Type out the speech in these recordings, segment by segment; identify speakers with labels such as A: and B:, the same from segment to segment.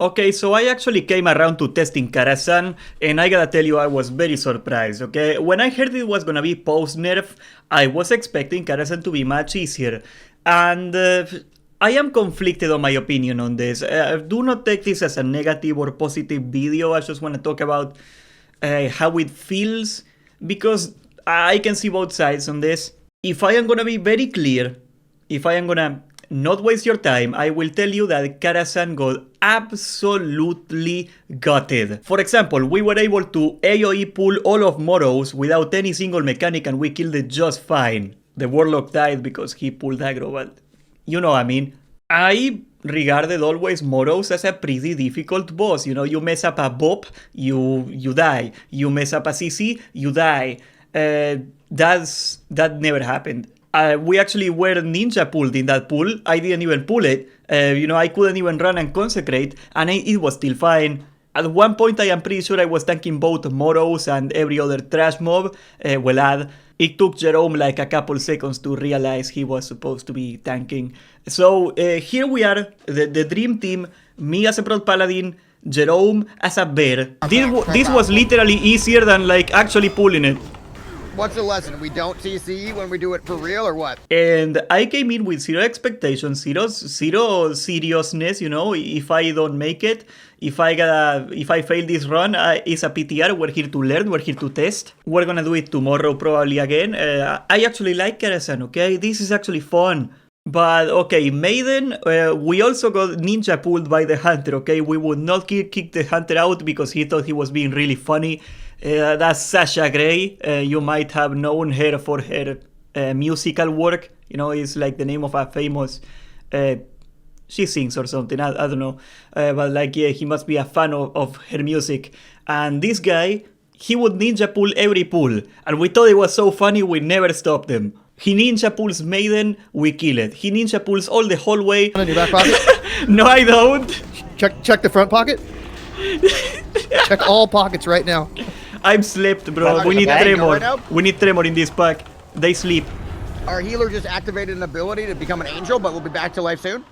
A: Okay, so I actually came around to testing Karazhan, and I gotta tell you, I was very surprised, okay? When I heard it was gonna be post-nerf, I was expecting Karazhan to be much easier. And I am conflicted on my opinion on this. Do not take this as a negative or positive video. I just want to talk about how it feels, because I can see both sides on this. If I am gonna be very clear, if I am gonna not waste your time, I will tell you that Karazhan got absolutely gutted. For example, we were able to AoE pull all of Moros without any single mechanic, and we killed it just fine. The Warlock died because he pulled aggro, but you know what I mean. I regarded always Moros as a pretty difficult boss. You know, you mess up a Bop, you die. You mess up a CC, you die. That never happened. We actually were ninja pulled in that pool. I didn't even pull it. You know, I couldn't even run and consecrate, and it was still fine. At one point, I am pretty sure I was tanking both Moros and every other trash mob. It took Jerome like a couple seconds to realize he was supposed to be tanking. So here we are, the dream team, me as a Prot Paladin, Jerome as a bear. This was literally easier than like actually pulling it.
B: What's the lesson? We don't CC when we do it for real, or what?
A: And I came in with zero expectations, zero seriousness. You know, if I don't make it, if I fail this run, it's a PTR. We're here to learn. We're here to test. We're gonna do it tomorrow probably again. I actually like Karazhan. Okay, this is actually fun. But okay, Maiden, we also got ninja pulled by the Hunter. Okay, we would not kick the Hunter out because he thought he was being really funny. That's Sasha Grey. You might have known her for her musical work. You know, it's like the name of a famous... she sings or something, I don't know. But like, yeah, he must be a fan of her music. And this guy, he would ninja pull every pull. And we thought it was so funny, we never stopped him. He ninja pulls Maiden, we kill it. He ninja pulls all the hallway.
B: In your back pocket?
A: No, I don't.
B: Check the front pocket. Check all pockets right now.
A: I'm slept, bro. We need tremor. We need tremor in this pack. They sleep.
B: Our healer just activated an ability to become an angel, but we'll be back to life soon.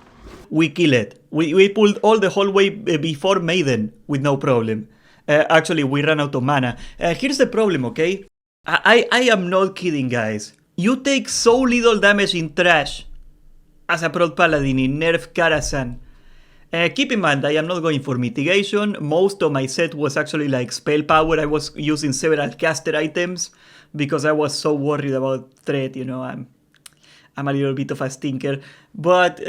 A: We kill it. We pulled all the hallway before Maiden with no problem. Actually, we ran out of mana. Here's the problem, okay? I am not kidding, guys. You take so little damage in trash as a Prot Paladin in Nerf Karazhan. Keep in mind, I am not going for mitigation. Most of my set was actually like spell power. I was using several caster items because I was so worried about threat. You know, I'm a little bit of a stinker. But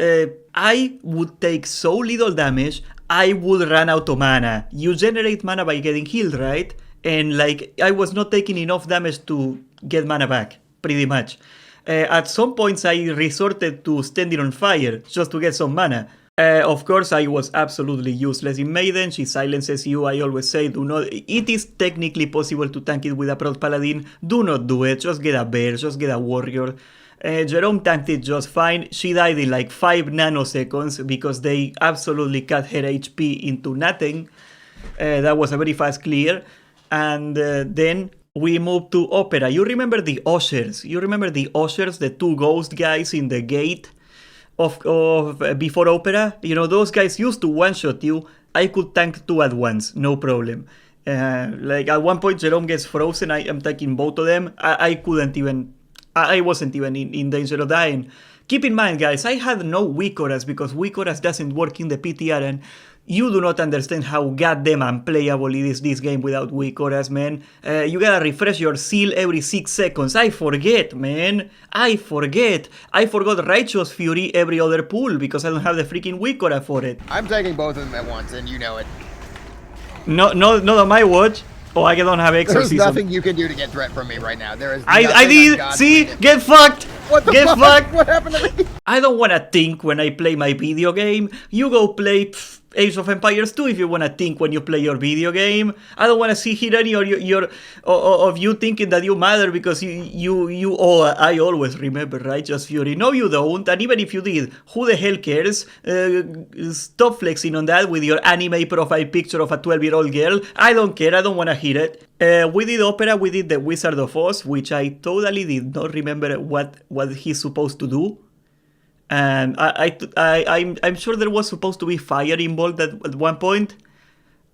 A: I would take so little damage, I would run out of mana. You generate mana by getting healed, right? And like, I was not taking enough damage to get mana back, pretty much. At some points, I resorted to standing on fire just to get some mana. Of course, I was absolutely useless in Maiden. She silences you. I always say, do not. It is technically possible to tank it with a Prot Paladin. Do not do it. Just get a bear. Just get a warrior. Jerome tanked it just fine. She died in like 5 nanoseconds because they absolutely cut her HP into nothing. That was a very fast clear. And then we moved to Opera. You remember the ushers? You remember the ushers, the 2 ghost guys in the gate of before Opera? You know, those guys used to one-shot you. I could tank 2 at once, no problem. Like at one point Jerome gets frozen, I am tanking both of them. I wasn't even in danger of dying. Keep in mind, guys, I had no weak auras because weak auras doesn't work in the PTR, and you do not understand how goddamn unplayable it is this game without weak auras, man. You gotta refresh your seal every 6 seconds. I forget, man. I forgot Righteous Fury every other pool because I don't have the freaking weak aura for it.
B: I'm taking both of them at once, and you know it.
A: No, not on my watch. Oh, I don't have exorcism.
B: There's nothing you can do to get threat from me right now. There is.
A: I did. See, get fucked.
B: What the fuck?
A: Fucked.
B: What happened to me?
A: I don't wanna think when I play my video game. You go play Age of Empires 2 if you wanna think when you play your video game. I don't wanna see here any of you thinking that you matter because you I always remember Righteous Fury. No, you don't. And even if you did, who the hell cares? Stop flexing on that with your anime profile picture of a 12-year-old girl. I don't care. I don't wanna hear it. We did Opera. We did The Wizard of Oz, which I totally did not remember what he's supposed to do. And I'm sure there was supposed to be fire involved at one point.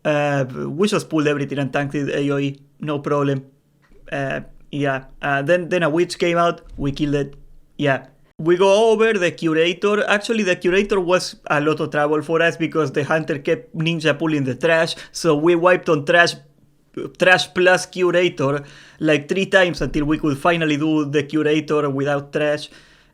A: We just pulled everything and tanked it AoE, no problem. Yeah. Then a witch came out, we killed it. Yeah. We go over the curator. Actually, the curator was a lot of trouble for us because the hunter kept ninja pulling the trash. So we wiped on trash plus curator like 3 times until we could finally do the curator without trash.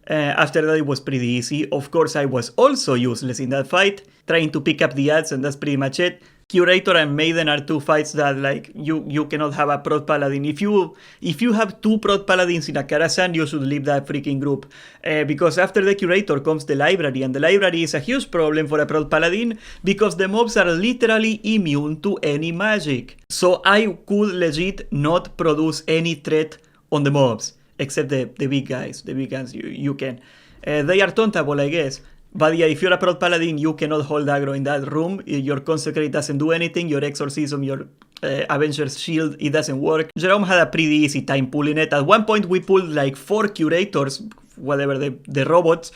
A: After that, it was pretty easy. Of course, I was also useless in that fight, trying to pick up the ads, and that's pretty much it. Curator and Maiden are 2 fights that like you cannot have a prot paladin. If you have 2 prot paladins in a Karazhan, you should leave that freaking group. Because after the Curator comes the library, and the library is a huge problem for a prot paladin because the mobs are literally immune to any magic. So I could legit not produce any threat on the mobs. Except the big guys. The big guns you can. They are tauntable, I guess. But yeah, if you're a prot paladin, you cannot hold aggro in that room. Your consecrate doesn't do anything. Your exorcism, your Avenger's shield, it doesn't work. Jerome had a pretty easy time pulling it. At one point, we pulled like 4 curators, whatever the robots,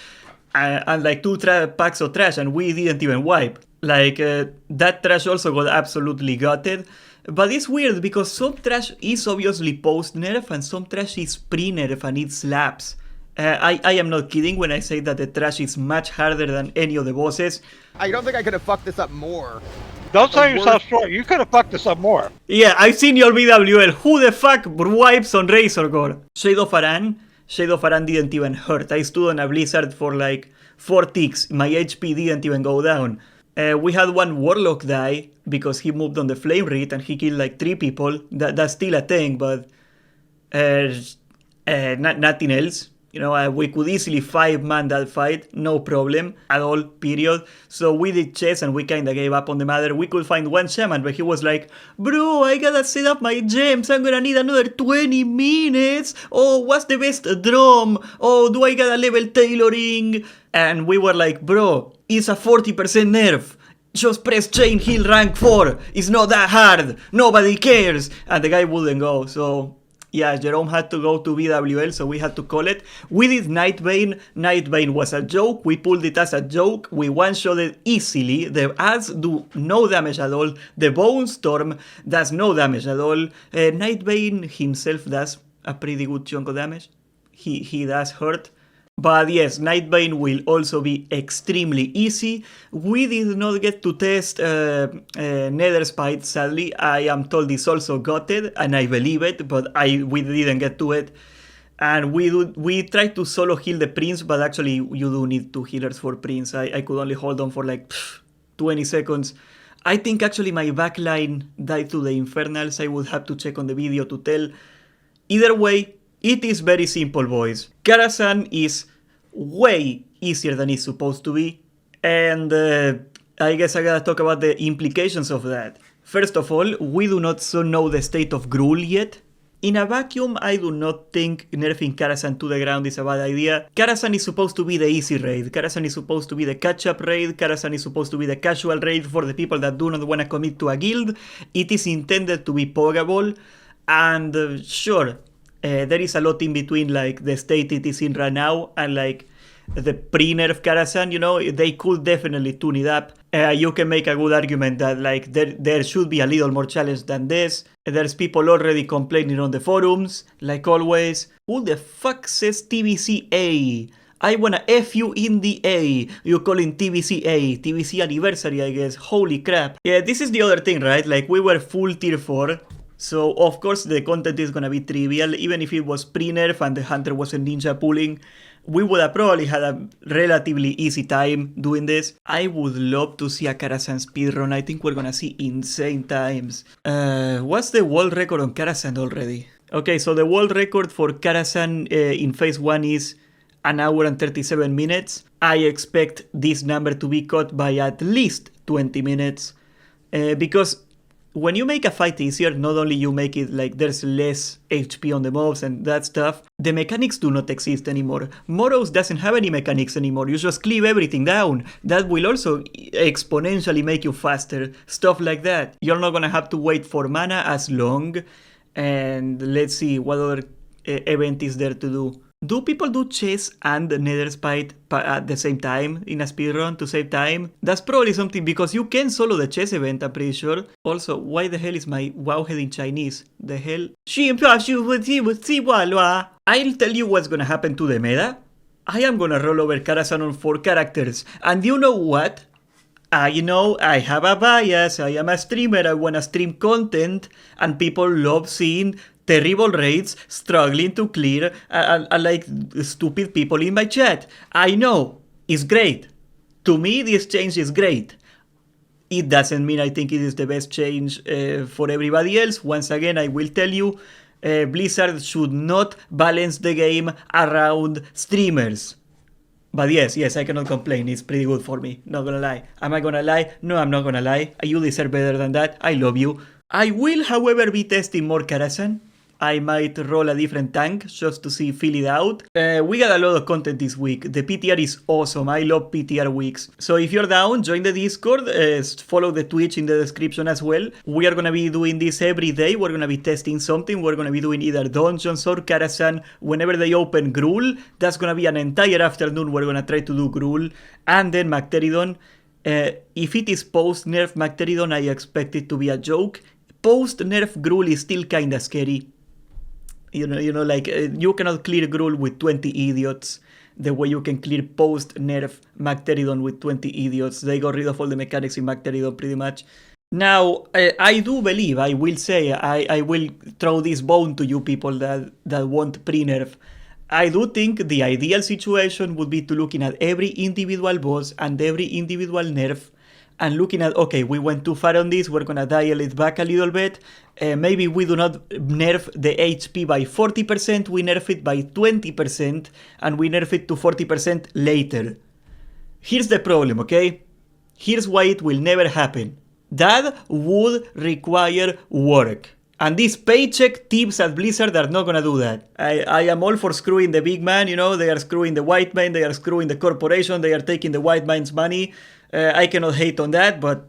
A: and like 2 packs of trash, and we didn't even wipe. Like that trash also got absolutely gutted. But it's weird because some trash is obviously post-nerf and some trash is pre-nerf and it slaps. I am not kidding when I say that the trash is much harder than any of the bosses.
B: I don't think I could have fucked this up more.
C: Don't sell yourself short. You could have fucked this up more.
A: Yeah, I've seen your BWL. Who the fuck wipes on Razor Gore? Shade of Aran didn't even hurt. I stood on a blizzard for like 4 ticks. My HP didn't even go down. We had one Warlock die because he moved on the Flame Reed and he killed like 3 people. That's still a thing, but nothing else. You know, we could easily 5-man that fight, no problem at all, period. So we did chess and we kinda gave up on the matter. We could find one shaman, but he was like, bro, I gotta set up my gems, I'm gonna need another 20 minutes. Oh, what's the best drum? Oh, do I gotta level tailoring? And we were like, bro, it's a 40% nerf. Just press chain heal rank 4. It's not that hard. Nobody cares. And the guy wouldn't go, so... yeah, Jerome had to go to BWL, so we had to call it. We did Nightbane. Nightbane was a joke. We pulled it as a joke. We one-shot it easily. The ads do no damage at all. The Bone Storm does no damage at all. Nightbane himself does a pretty good chunk of damage. He does hurt. But yes, Nightbane will also be extremely easy. We did not get to test Nether Spite, sadly. I am told it's also gutted, and I believe it, but we didn't get to it. And we tried to solo heal the Prince, but actually you do need 2 healers for Prince. I could only hold on for like 20 seconds. I think actually my backline died to the Infernals. I would have to check on the video to tell. Either way, it is very simple, boys. Karazhan is way easier than it's supposed to be. And I guess I gotta talk about the implications of that. First of all, we do not know the state of Gruul yet. In a vacuum, I do not think nerfing Karazhan to the ground is a bad idea. Karazhan is supposed to be the easy raid. Karazhan is supposed to be the catch-up raid. Karazhan is supposed to be the casual raid for the people that do not want to commit to a guild. It is intended to be poggable. And sure, there is a lot in between, like the state it is in right now and like the pre-nerf Karazhan, you know, they could definitely tune it up. You can make a good argument that like there should be a little more challenge than this. There's people already complaining on the forums, like always. Who the fuck says TBC A? I wanna F you in the A. You calling TBC A. TBC anniversary, I guess. Holy crap. Yeah, this is the other thing, right? Like we were full tier 4. So of course the content is gonna be trivial. Even if it was pre-nerf and the hunter wasn't ninja pulling, we would have probably had a relatively easy time doing this. I would love to see a Karazhan speedrun. I think we're gonna see insane times. What's the world record on Karazhan already? Okay, so the world record for Karazhan in phase 1 is 1 hour and 37 minutes. I expect this number to be cut by at least 20 minutes. Because when you make a fight easier, not only you make it like there's less HP on the mobs and that stuff, the mechanics do not exist anymore. Moros doesn't have any mechanics anymore, you just cleave everything down. That will also exponentially make you faster, stuff like that. You're not gonna have to wait for mana as long. And let's see what other event is there to do. Do people do chess and nether spite at the same time in a speedrun to save time? That's probably something because you can solo the chess event, I'm pretty sure. Also, why the hell is my wow head in Chinese? The hell? I'll tell you what's gonna happen to the meta. I am gonna roll over Karazhan on 4 characters. And you know what? I know I have a bias, I am a streamer, I wanna stream content, and people love seeing terrible raids struggling to clear like stupid people in my chat. I know, it's great. To me, this change is great. It doesn't mean I think it is the best change for everybody else. Once again, I will tell you, Blizzard should not balance the game around streamers. But yes, I cannot complain. It's pretty good for me. Not gonna lie. Am I gonna lie? No, I'm not gonna lie. You deserve better than that. I love you. I will, however, be testing more Karazhan. I might roll a different tank just to feel it out. We got a lot of content this week. The PTR is awesome. I love PTR weeks. So if you're down, join the Discord. Follow the Twitch in the description as well. We are going to be doing this every day. We're going to be testing something. We're going to be doing either dungeons or Karazhan. Whenever they open Gruul, that's going to be an entire afternoon. We're going to try to do Gruul and then Macteridon. If it is post-nerf Macteridon, I expect it to be a joke. Post-nerf Gruul is still kinda scary. You know, like you cannot clear Gruul with 20 idiots the way you can clear post-nerf Macteridon with 20 idiots. They got rid of all the mechanics in Macteridon pretty much. Now, I do believe, I will say, I will throw this bone to you people that want pre-nerf. I do think the ideal situation would be to looking at every individual boss and every individual nerf and looking at, okay, we went too far on this, we're gonna dial it back a little bit. Maybe we do not nerf the HP by 40%, we nerf it by 20%, and we nerf it to 40% later. Here's the problem, okay? Here's why it will never happen. That would require work. And these paycheck tips at Blizzard are not gonna do that. I am all for screwing the big man, you know, they are screwing the white man, they are screwing the corporation, they are taking the white man's money. I cannot hate on that, but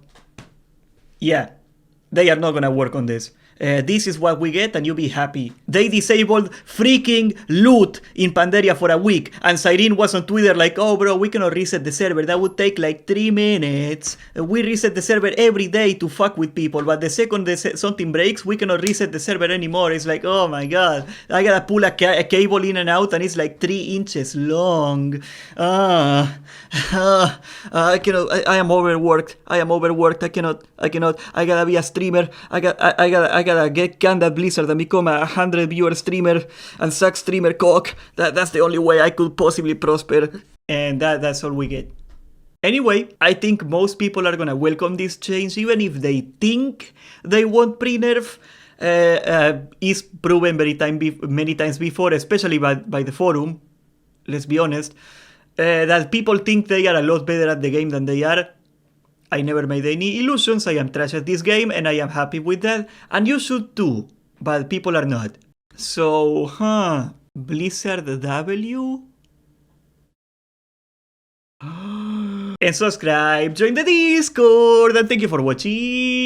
A: yeah, they are not gonna work on this. This is what we get and you be happy. They disabled freaking loot in Pandaria for a week and Cyrene was on Twitter like, oh bro, we cannot reset the server, that would take like 3 minutes. We reset the server every day to fuck with people, but the second something breaks, we cannot reset the server anymore. It's like, oh my god, I gotta pull a cable in and out and it's like 3 inches long. I cannot, I am overworked, I cannot, I gotta be a streamer, I gotta get canned at Blizzard and become a 100 viewer streamer and suck streamer cock. That's the only way I could possibly prosper. And that's all we get. Anyway, I think most people are gonna welcome this change, even if they think they want pre-nerf. Is proven many times before, especially by the forum, let's be honest, that people think they are a lot better at the game than they are. I never made any illusions, I am trash at this game and I am happy with that, and you should too, but people are not. So, Blizzard W? And subscribe, join the Discord, and thank you for watching!